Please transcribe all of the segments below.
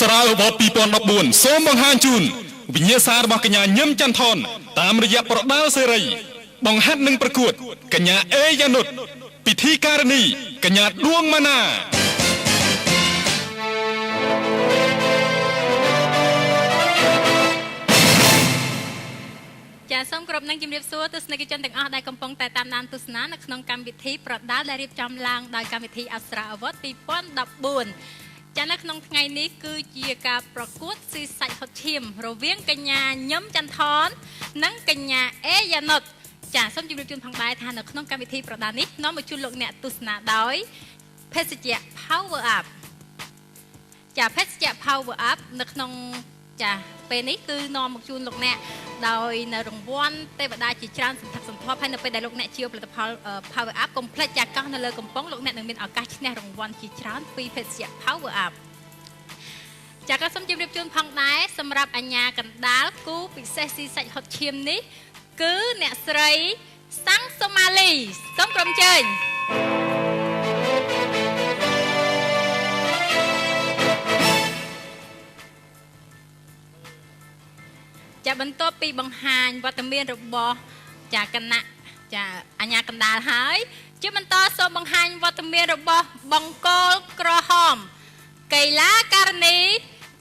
ស្រាវវត្ត2014សូមបង្ហាញជូនវិញ្ញាសារបស់កញ្ញាញឹមចន្ទថនតាមរយៈប្រដាល់សេរីបង្ហាត់នឹងប្រកួតកញ្ញាអេយ៉ានុតពិធីការនីកញ្ញាដួងម៉ាណាចាសូមគោរពនឹងជំរាបសួរទស្សនិកជនទាំងអស់ដែលកំពុងតែតាមដានទស្សនានៅក្នុងកម្មវិធីប្រដាល់ដែលរៀបចំឡើងដោយកម្មវិធីអស្រាអវត្ត2014ចានៅក្នុងថ្ងៃនេះគឺជាការប្រកួតស៊ីសាច់ហុតឈាមរវាងកញ្ញាញឹមចន្ទថននិងកញ្ញាអេយ៉ានុតចាសូមជម្រាបជូនផងដែរថានៅក្នុងកម្មវិធីប្រដាល់នេះនាំមកជូនលោកអ្នកទស្សនាដោយភេសជ្ជៈ Power Up ចាភេសជ្ជៈ Power Up នៅក្នុងចាពេលនេះគឺនាំមកជូនលោកអ្នកដោយនៅរង្វាន់ទេវតាជាច្រើនសន្ធឹកសន្ធាប់ហើយនៅពេលដែលលោកអ្នកជាផលិតផល Power Up កុំភ្លេចចាកោះនៅលើកំប៉ុងលោកអ្នកនឹងមានឱកាសឈ្នះរង្វាន់ជាច្រើនពីភេសជ្ជៈ Power Up ចាក៏សូមជម្រាបជូនផងដែរសម្រាប់អញ្ញាកណ្ដាលគូពិសេសស៊ីសាច់ហុតឈាមនេះគឺអ្នកស្រីសាំងសូម៉ាលីសូមក្រុមជើញចាបន្ទាប់ពីបង្ហាញវត្តមានរបស់ចាគណៈចាអញ្ញាកណ្ដាលហើយជាបន្តសូមបង្ហាញវត្តមានរបស់បង្គោលក្រហមកីឡាករនី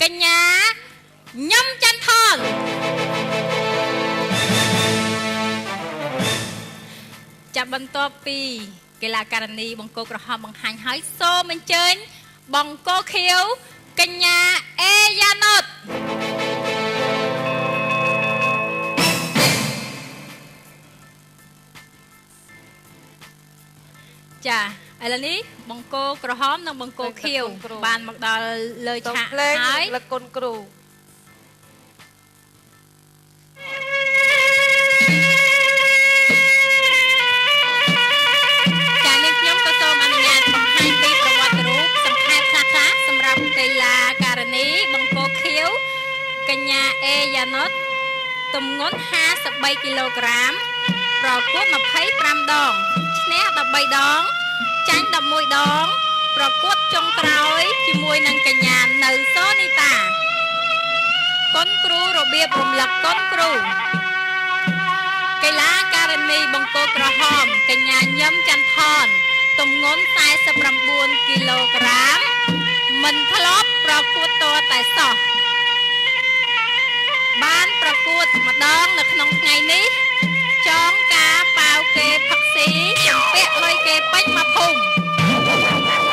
កញ្ញាញឹមចន្ទថនចាបន្ទាប់ពីកីឡាករនីបង្គោលក្រហមបង្ហាញហើយសូមអញ្ជើញបង្គោលខៀវកញ្ញាអេយ៉ានុតចាឥឡូវនេះបង្គោលក្រហមនិងបង្គោលខៀវបានមកដល់លើឆាកហើយលគុណគ្រូចានាងខ្ញុំក៏សូមអនុញ្ញាតបង្ហាញពីប្រវត្តិរូបសង្ខេបខ្លះៗសម្រាប់កីឡាករនីបង្គោលខៀវកញ្ញាអេយ៉ានុតទម្ងន់53គីឡូក្រាមប្រកួត25ដងឈ្នះ13ដងចាញ់11ដងប្រកួតចុងក្រោយជាមួយនឹងកញ្ញានៅសូនីតាកុនគ្រូរបៀបរំលឹកកុនគ្រូកីឡាករនីបង្គោលក្រហមកញ្ញាញឹមចន្ទថនទម្ងន់49គីឡូក្រាមមិនធ្លាប់ប្រកួតទាល់តែសោះបានប្រកួតម្ដងនៅក្នុងថ្ងៃនេះចងការប៉ាវគេផឹកស៊ីជំពាក់លុយគេពេញមកភូមិ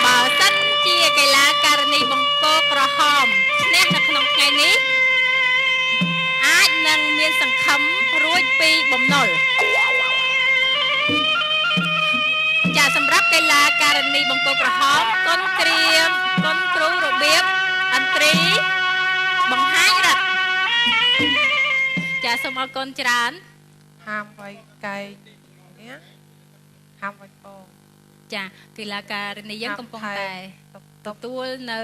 បើសិនជាកីឡាករនីបង្គោលក្រហមឈ្នះនៅក្នុងថ្ងៃនេះអាចនឹងមានសង្ឃឹមរួចពីបំណុលចាសម្រាប់កីឡាករនីបង្គោលក្រហមកុនគ្រូរបៀបអន្ត្រីបង្ហាញរត់ចាសូមអរគុណច្រើនហាមໄວកែនេះហាមໄວកងចាកីឡាករនីយើងកំពុងតែទទួលនៅ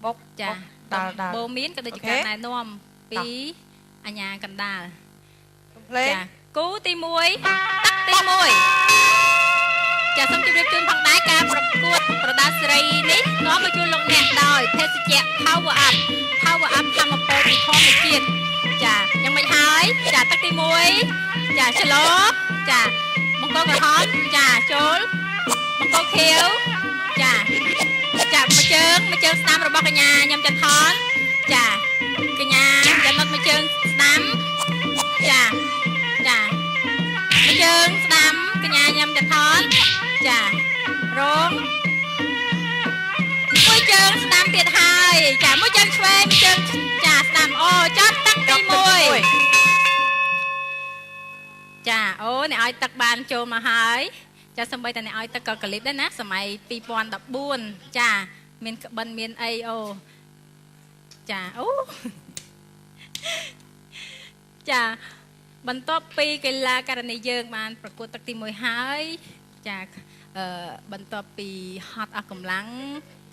បុកចាដល់បូមានក៏ដូចជាការណែនាំពីអញ្ញាកណ្ដាលចាគូទី1ទឹកទី1ចាសូមជម្រាបជូនផងដែរការប្រកួតប្រដាល់សេរីនេះនាំមកជូនលោកអ្នកដោយភេសជ្ជៈ Power Up ធម្មពលពីធម្មជាតិចាយ៉ាងម៉េចហើយចាទឹកទី1ចាឆ្លោចាបង្គោលក្រហមចាចូលបង្គោលខៀវចាមួយជើងស្ដាំរបស់កញ្ញាញឹមចន្ទថនចាកញ្ញាចំណុចមួយជើងស្ដាំចាមួយជើងស្ដាំកញ្ញាញឹមចន្ទថនចារងមួយជើងស្ដាំទៀតហើយចាមួយជើងឆ្វេងមួយជើងចាស្ដាំអូចាប់ទឹកទី1ចាអូអ្នកឲ្យទឹកបានចូលមកហើយចាសម្បីតែអ្នកឲ្យទឹកក៏កលិបដែរណាសម័យ2014ចាមានក្បិនមានអីអូចាអូចាបន្ទាប់ពីកីឡាករនីយើងបានប្រកួតទឹកទី1ហើយចាបន្ទាប់ពីហត់អស់កម្លាំង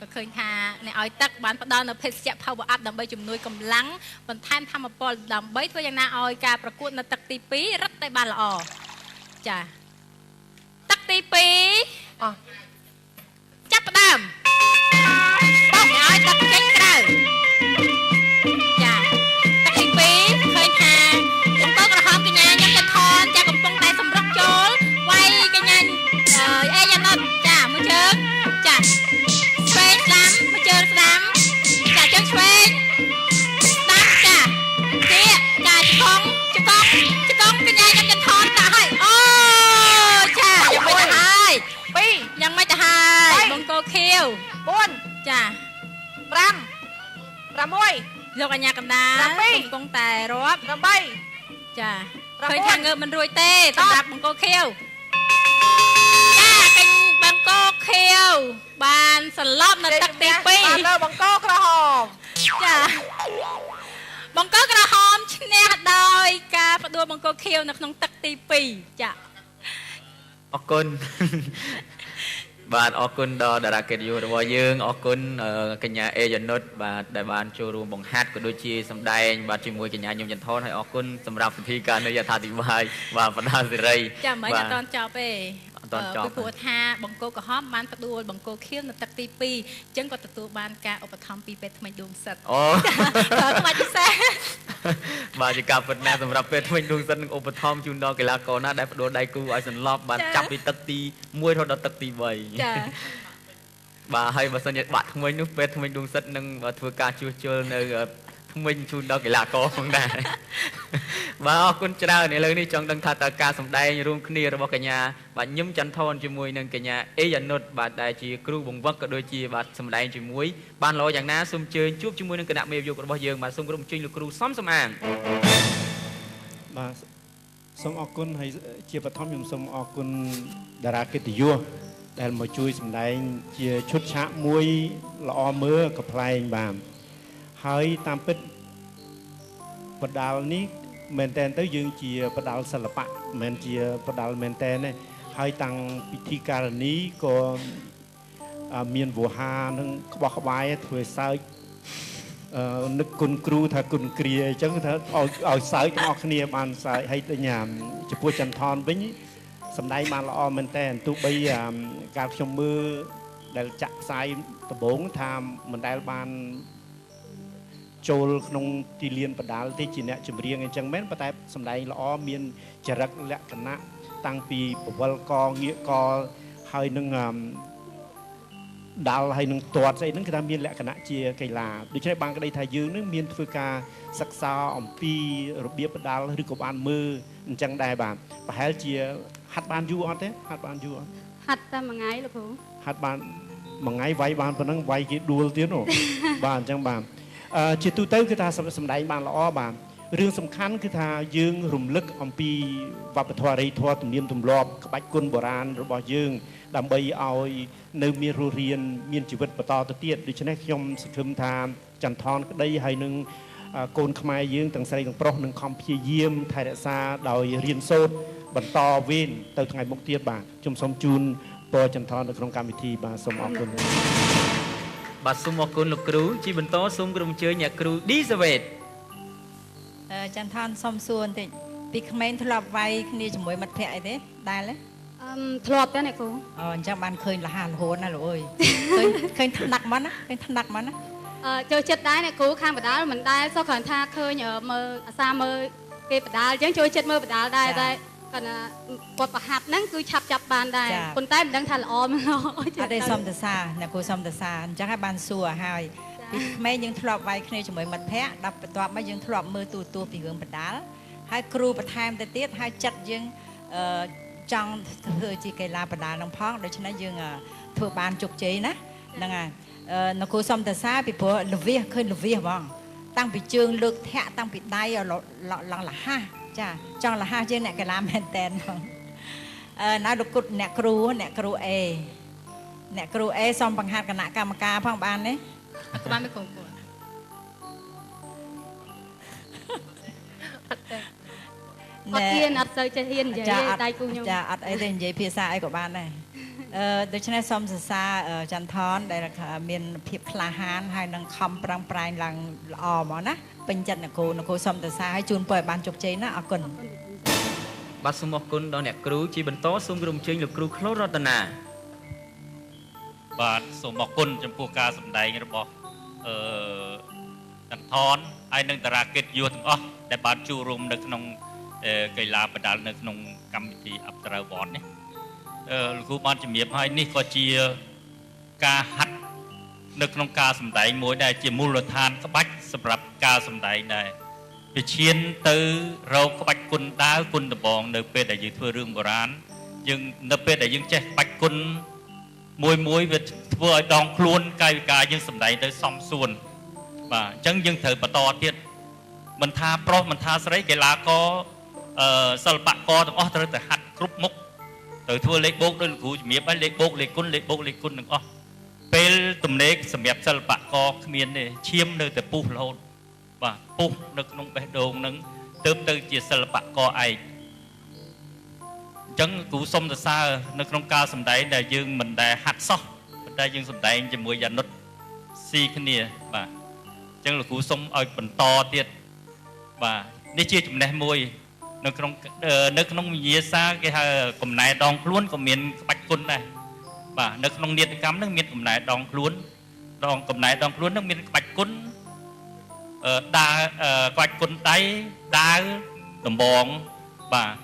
ក៏ឃើញថាអ្នកឲ្យទឹកបានផ្ដល់នៅភេសជ្ជៈ Power Up ដើម្បីជំនួយកម្លាំងបន្ថែមធម្មពលដើម្បីធ្វើយ៉ាងណាឲ្យការប្រកួតនៅទឹកទី2រឹតតែបានល្អចាទឹកទី2ចាប់ផ្ដើមបោកឲ្យទឹកចេញក្រៅ ចា5 លោកអញ្ញាកណ្ដាលកំពុងតែរាប់ 8 ចាឃើញថាងើបមិនរួចទេសម្រាប់បង្គោលខៀវចាកេញបង្គោលខៀវបានសន្លប់នៅទឹកទី2បានលើបង្គោលក្រហមចាបង្គោលក្រហមឈ្នះដោយការបដួលបង្គោលខៀវនៅក្នុងទឹកទី2ចាអរគុណបាទអរគុណដល់តារាកិត្តិយសរបស់យើងអរគុណកញ្ញាអេយ៉នុតបាទដែលបានចូលរួមបង្ហាត់ក៏ដូចជាសម្ដែងបាទជាមួយកញ្ញាញោមចន្ទថនហើយអរគុណសម្រាប់ពិធីការនៃយថាធិប្បាយបាទបណ្ដាសេរីចាមិនអត់តន់ចប់ទេពីព្រោះថាបង្គោលក្រហមបានផ្ដួលបង្គោលខៀវនៅទឹកទី2អញ្ចឹងក៏ទទួលបានការឧបត្ថម្ភពីពេទ្យថ្មីដួងសិតអូថ្មីពិសេសបាទជាការពិតណាស់សម្រាប់ពេទ្យថ្មីដួងសិតនឹងឧបត្ថម្ភជូនដល់កីឡាករណាដែលផ្ដួលដៃគូឲ្យសន្លប់បានចាប់ពីទឹកទី1រហូតដល់ទឹកទី3ចាបាទហើយបើសិនជាបាក់ថ្មីនោះពេទ្យថ្មីដួងសិតនឹងធ្វើការជួសជុលនៅថ្មីជូនដល់កីឡាករផងដែរបាទអរគុណច្រើនឥឡូវនេះចង់ដឹងថាតើការសម្ដែងរួមគ្នារបស់កញ្ញាបាទញឹមចន្ទថនជាមួយនឹងកញ្ញាអេយ៉ានុតបាទដែលជាគ្រូបង្វឹកក៏ដូចជាបាទសម្ដែងជាមួយបានល្អយ៉ាងណាសូមជើញជួបជាមួយនឹងគណៈមេយុរបស់យើងបាទសូមគោរពអញ្ជើញលោកគ្រូសំសំអាងបាទសូមអរគុណហើយជាបឋមខ្ញុំសូមអរគុណតារាកិត្តិយសដែលមកជួយសម្ដែងជាឈុតឆាកមួយល្អមើលកំ pl ែងបាទហើយតាមពិតបដាល់នេះមែនតែនទៅយើងជាបដាល់សិល្បៈមិនមែនជាបដាល់មែនតែនទេហើយតាំងពិធីការនីក៏មានវោហានឹងក្បោះក្បាយធ្វើសើចនឹកគុណគ្រូថាគុណគ្រាអញ្ចឹងថាឲ្យសើចទាំងអស់គ្នាបានសើចហើយទៅញ៉ាំចំពោះចន្ទថនវិញសម្ដែងបានល្អមែនតែនទោះបីការខ្ញុំមើលដែលចាក់ផ្សាយដំបូងថាមិនដែលបានចូលក្នុងទីលានបដាល់ទេជាអ្នកចម្រៀងអញ្ចឹងមែនប៉ុន្តែសម្ដែងល្អមានចរិតលក្ខណៈតាំងពីបវលកងាកកហើយនឹងដាល់ហើយនឹងទាត់ស្អីហ្នឹងគឺថាមានលក្ខណៈជាកីឡាដូច្នេះបានក្តីថាយើងនឹងមានធ្វើការសិក្សាអំពីរបៀបបដាល់ឬក៏បានមើលអញ្ចឹងដែរបាទប្រហែលជាហាត់បានយូរអត់ទេហាត់បានយូរអត់ហាត់តែមួយថ្ងៃលោកគ្រូហាត់បានមួយថ្ងៃវាយបានប៉ុណ្ណឹងវាយគេដួលទៀតហ៎បាទអញ្ចឹងបាទជាទូទៅគឺថាសម្ដែងបានល្អបាទរឿងសំខាន់គឺថាយើងរំលឹកអំពីវប្បធម៌អរិយធម៌ទំនៀមទម្លាប់ក្បាច់គុណបុរាណរបស់យើងដើម្បីឲ្យនៅមានរស់រានមានជីវិតបន្តទៅទៀតដូច្នេះខ្ញុំសង្ឃឹមថាចន្ទថនក្តីហើយនឹងកូនខ្មែរយើងទាំងស្រីទាំងប្រុសនឹងខំព្យាយាមថែរក្សាដោយរៀនសូត្របន្តវេនទៅថ្ងៃមុខទៀតបាទខ្ញុំសូមជូនពរចន្ទថននៅក្នុងកម្មវិធីបាទសូមអរគុណបាទសូមអរគុណលោកគ្រូជាបន្តសូមក្រុមជើញអ្នកគ្រូឌីសាវេតចន្ទថនសុំសួរបន្តិចពីក្មេងធ្លាប់វាយគ្នាជាមួយមិត្តភ័ក្តិអីទេដែលទេធ្លាប់ទេអ្នកគ្រូអញ្ចឹងបានឃើញលះរហូតណាលោកអើយឃើញថ្នាក់មកណាឃើញថ្នាក់មកណាចូលចិត្តដែរអ្នកគ្រូខាងបដាល់មិនដែលសោះគ្រាន់ថាឃើញមើលអាសាមើលគេបដាល់អញ្ចឹងចូលចិត្តមើលបដាល់ដែរតែគាត់ប្រហាត់ហ្នឹងគឺឆាប់ចាប់បានដែរប៉ុន្តែមិនដឹងថាល្អមិនល្អអត់ទេសុំតសាអ្នកគ្រូសុំតសាអញ្ចឹងហើយបានសួរហើយពីក្មេងយើងធ្លាប់វាយគ្នាជាមួយមិត្តភ័ក្តិដល់បន្ទាប់មកយើងធ្លាប់មើលទូពីរឿងបដាល់ហើយគ្រូបន្ថែមទៅទៀតហើយចិត្តយើងចង់ធ្វើជាកីឡាបដាល់នឹងផងដូច្នេះយើងធ្វើបានជោគជ័យណាហ្នឹងហើយអ្នកគ្រូសុំតសាពីព្រោះលវិសឃើញលវិសហ្មងតាំងពីជើងលើកធាក់តាំងពីដៃឡើងលះចាចង់លះយើងអ្នកកីឡាមែនតែនផងណៅលោកគុតអ្នកគ្រូអេអ្នកគ្រូអេសូមបង្ហាត់គណៈកម្មការផងបានទេអត់បានមិនគ្រូអត់ហ៊ានអត់សូវចេះហ៊ាននិយាយដៃគូខ្ញុំចាអត់អីទេនិយាយភាសាអីក៏បានដែរដូច្នេះសូមសរសើរចន្ទថនដែលមានភាពក្លាហានហើយនឹងខំប្រឹងប្រែងឡើងល្អហ្មងណាពេញចិត្តអ្នកគ្រូសូមសរសើរឲ្យជូនពរឲ្យបានជោគជ័យណាអរគុណបាទសូមអរគុណដល់អ្នកគ្រូជាបន្តសូមក្រុមជើញលោកគ្រូក្លូរតនាបាទសូមអរគុណចំពោះការសម្ដែងរបស់ចន្ទថនហើយនិងតារាកិត្តិយសទាំងអស់ដែលបានចូលរួមនៅក្នុងកីឡាបដាល់នៅក្នុងកម្មវិធីអប្សរាវ័ននេះលោកគ្រូបានជំរាបហើយនេះក៏ជាការហាត់នៅក្នុងការសម្ដែងមួយដែលជាមូលដ្ឋានក្បាច់សម្រាប់ការសម្ដែងដែរវាឈានទៅរកក្បាច់គុណដាវគុណដបងនៅពេលដែលយើងធ្វើរឿងបុរាណយើងនៅពេលដែលយើងចេះក្បាច់គុណ មួយវាធ្វើឲ្យដងខ្លួនកាយវិការយើងសម្ដែងទៅសំសួនបាទអញ្ចឹងយើងត្រូវបន្តទៀតមិនថាប្រុសមិនថាស្រីកីឡាករសិល្បករទាំងអស់ត្រូវតែហាត់គ្រប់មុខត្រូវធ្វើលេខបូកដោយលោកគ្រូជំរាបឲ្យលេខបូកលេខគុណលេខបូកលេខគុណទាំងអស់ពេលទំនេរសម្រាប់សិល្បករគ្មានទេឈាមនៅតែពុះរហូតបាទពុះនៅក្នុងបេះដូងនឹងទើបទៅជាសិល្បករឯកអញ្ចឹងគ្រូសុំសរសើរនៅក្នុងការសម្ដែងដែលយើងមិនដែលហាត់សោះប៉ុន្តែយើងសម្ដែងជាមួយយ៉ានុតស៊ីគ្នាបាទអញ្ចឹងលោកគ្រូសុំឲ្យបន្តទៀតបាទនេះជាចំណេះមួយនៅក្នុងវិញ្ញាសាគេហៅកំណែដងខ្លួនក៏មានក្បាច់គុណដែរបាទនៅក្នុងនាដកម្មនឹងមានកំណែដងខ្លួនកំណែដងខ្លួននឹងមានក្បាច់គុណដើរក្បាច់គុណដៃដាវដំបងបាទ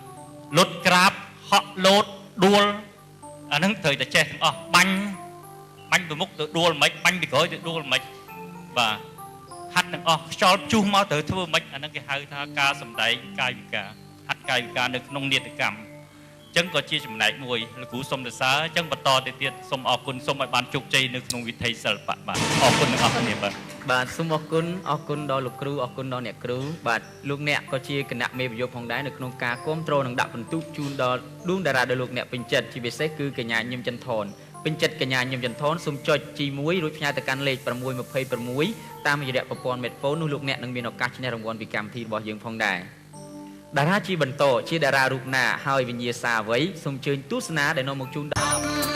លុតក្រាបហក់លោតដួលអាហ្នឹងត្រូវតែចេះទាំងអស់បាញ់ពីមុខទៅដួលមិនបាញ់ពីក្រោយទៅដួលមិនបាទហាត់ទាំងអស់ខ្យល់ជុះមកត្រូវធ្វើមិនអាហ្នឹងគេហៅថាការសម្ដែងកាយវិការហាត់កាយវិការនៅក្នុងនាដកម្មអញ្ចឹងក៏ជាចំណែកមួយលោកគ្រូសុំសរសើរអញ្ចឹងបន្តទៅទៀតសូមអរគុណសូមឲ្យបានជោគជ័យនៅក្នុងវិថីសិល្បៈបាទអរគុណទាំងអស់គ្នាបាទសូមអរគុណដល់លោកគ្រូអរគុណដល់អ្នកគ្រូបាទលោកអ្នកក៏ជាគណៈមេប្រយោគផងដែរនៅក្នុងការគ្រប់គ្រងនិងដាក់បន្ទុកជូនដល់ដួងតារាដែលលោកអ្នកពេញចិត្តជាពិសេសគឺកញ្ញាញឹមចន្ទថនពេញចិត្តកញ្ញាញឹមចន្ទថនសូមចុច G1 រួចផ្ញើទៅកាន់លេខ626តាមរយៈប្រព័ន្ធ Medphone នោះលោកអ្នកនឹងមានឱកាសឈ្នះរង្វាន់ពីកម្មវិធីរបស់យើងផងដែរតារាជាបន្តជាតារារូបណាហើយវិញ្ញាសាអ្វីសូមអញ្ជើញទស្សនាដែលនាំមកជូនដល់